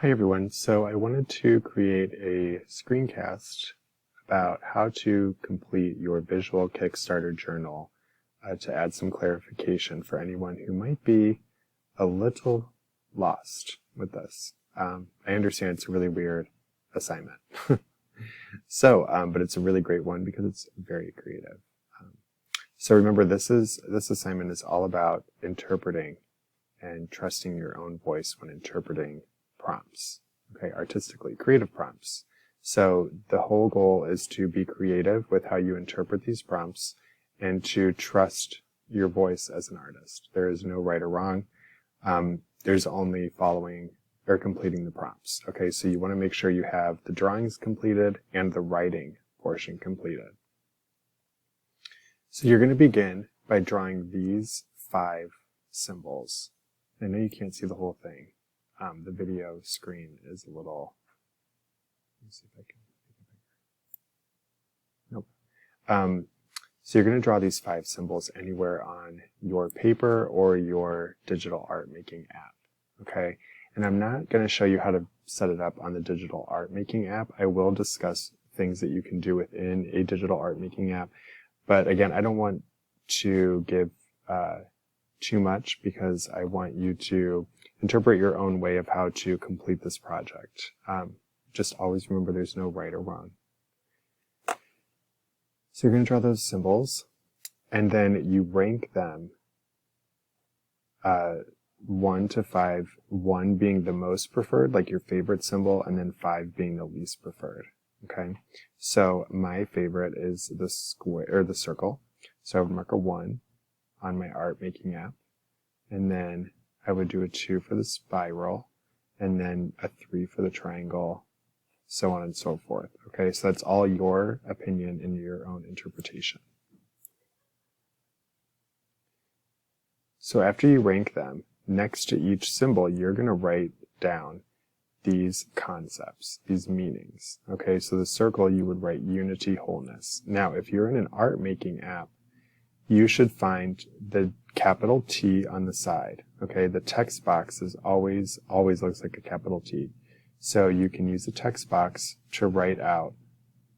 Hi everyone, so I wanted to create a screencast about how to complete your visual Kickstarter journal to add some clarification for anyone who might be a little lost with this. I understand it's a really weird assignment. But it's a really great one because it's very creative. So remember, this assignment is all about interpreting and trusting your own voice when interpreting prompts, okay, artistically, creative prompts. So the whole goal is to be creative with how you interpret these prompts and to trust your voice as an artist. There is no right or wrong. There's only following or completing the prompts. Okay, so you want to make sure you have the drawings completed and the writing portion completed. So you're going to begin by drawing these 5 symbols. I know you can't see the whole thing. The video screen is a little, let me see if I can make it bigger. Nope. So you're going to draw these 5 symbols anywhere on your paper or your digital art making app. Okay. And I'm not going to show you how to set it up on the digital art making app. I will discuss things that you can do within a digital art making app. But again, I don't want to give too much because I want you to interpret your own way of how to complete this project. Just always remember there's no right or wrong. So you're going to draw those symbols, and then you rank them 1 to 5, 1 being the most preferred, like your favorite symbol, and then 5 being the least preferred. Okay, so my favorite is the square or the circle. So I would mark a 1 on my art making app, and then I would do a 2 for the spiral, and then a 3 for the triangle, so on and so forth. Okay, so that's all your opinion and your own interpretation. So after you rank them, next to each symbol, you're going to write down these concepts, these meanings. Okay, so the circle, you would write unity, wholeness. Now, if you're in an art making app, you should find the capital T on the side. Okay, the text box is always looks like a capital T. So you can use the text box to write out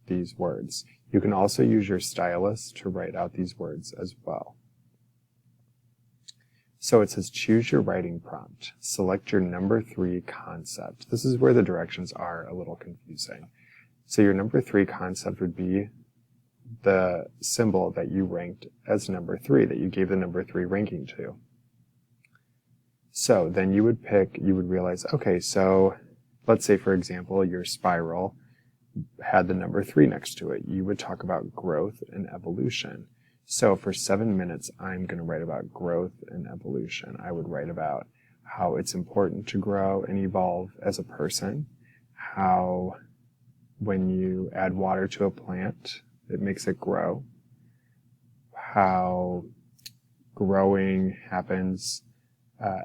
these words. You can also use your stylus to write out these words as well. So it says choose your writing prompt. Select your number 3 concept. This is where the directions are a little confusing. So your number 3 concept would be the symbol that you ranked as number 3, that you gave the number 3 ranking to. So then you would realize, okay, so let's say, for example, your spiral had the number 3 next to it. You would talk about growth and evolution. So for 7 minutes, I'm going to write about growth and evolution. I would write about how it's important to grow and evolve as a person, how when you add water to a plant, it makes it grow, how growing happens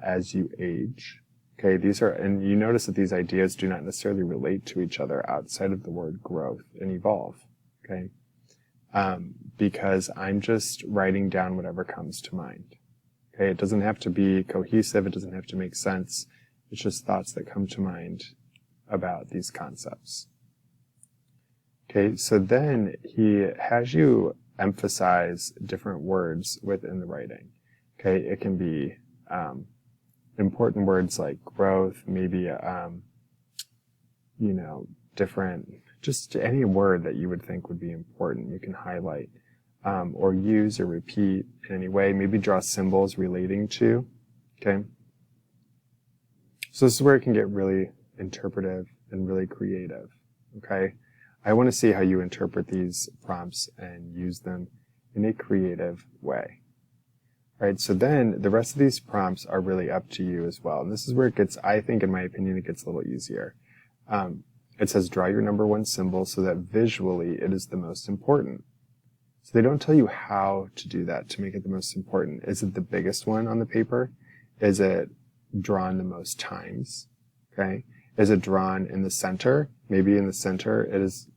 as you age. Okay, and you notice that these ideas do not necessarily relate to each other outside of the word growth and evolve. Okay, because I'm just writing down whatever comes to mind. Okay, it doesn't have to be cohesive. It doesn't have to make sense. It's just thoughts that come to mind about these concepts. Okay, so then he has you emphasize different words within the writing. Okay, it can be important words like growth, maybe different, just any word that you would think would be important. You can highlight or use or repeat in any way. Maybe draw symbols relating to. Okay, so this is where it can get really interpretive and really creative. Okay. I want to see how you interpret these prompts and use them in a creative way. All right, so then the rest of these prompts are really up to you as well. And this is where it gets, I think, in my opinion, it gets a little easier. It says draw your number 1 symbol so that visually it is the most important. So they don't tell you how to do that to make it the most important. Is it the biggest one on the paper? Is it drawn the most times? Okay. Is it drawn in the center? Maybe in the center it is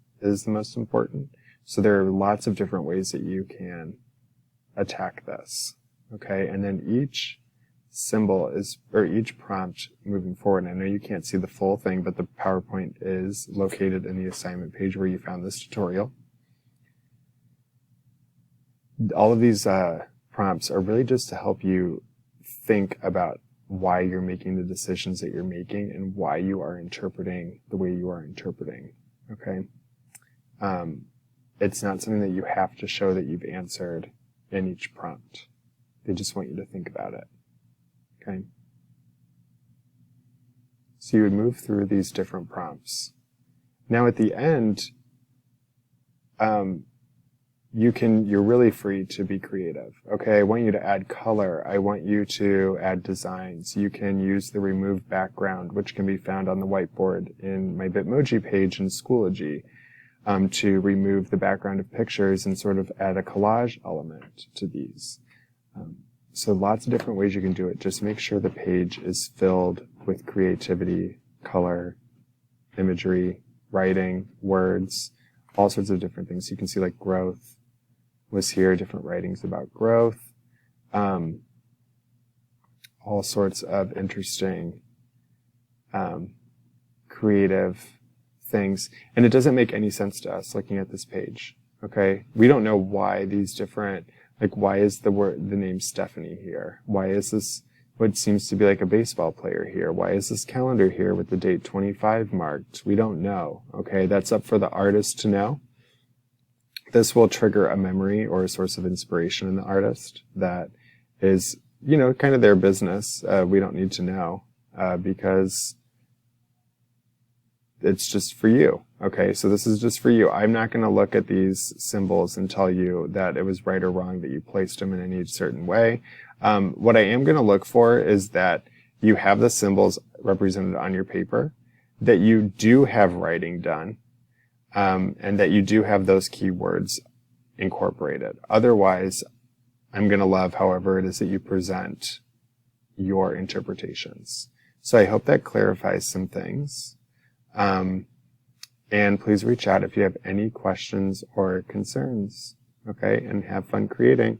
the most important. So there are lots of different ways that you can attack this. Okay, and then each symbol is, or each prompt moving forward, I know you can't see the full thing, but the PowerPoint is located in the assignment page where you found this tutorial. All of these prompts are really just to help you think about why you're making the decisions that you're making and why you are interpreting the way you are interpreting. Okay? It's not something that you have to show that you've answered in each prompt. They just want you to think about it. Okay? So you would move through these different prompts. Now at the end, you're really free to be creative. Okay, I want you to add color. I want you to add designs. You can use the remove background, which can be found on the whiteboard in my Bitmoji page in Schoology, to remove the background of pictures and sort of add a collage element to these. So lots of different ways you can do it. Just make sure the page is filled with creativity, color, imagery, writing, words, all sorts of different things. You can see like growth was here, different writings about growth, all sorts of interesting, creative things. And it doesn't make any sense to us looking at this page. Okay? We don't know why these different, like why is the name Stephanie here? Why is this what seems to be like a baseball player here? Why is this calendar here with the date 25 marked? We don't know. Okay? That's up for the artist to know. This will trigger a memory or a source of inspiration in the artist that is, kind of their business. We don't need to know, because it's just for you. Okay, so this is just for you. I'm not going to look at these symbols and tell you that it was right or wrong that you placed them in any certain way. What I am going to look for is that you have the symbols represented on your paper, that you do have writing done, and that you do have those keywords incorporated. Otherwise, I'm going to love however it is that you present your interpretations. So I hope that clarifies some things. And please reach out if you have any questions or concerns. Okay, and have fun creating.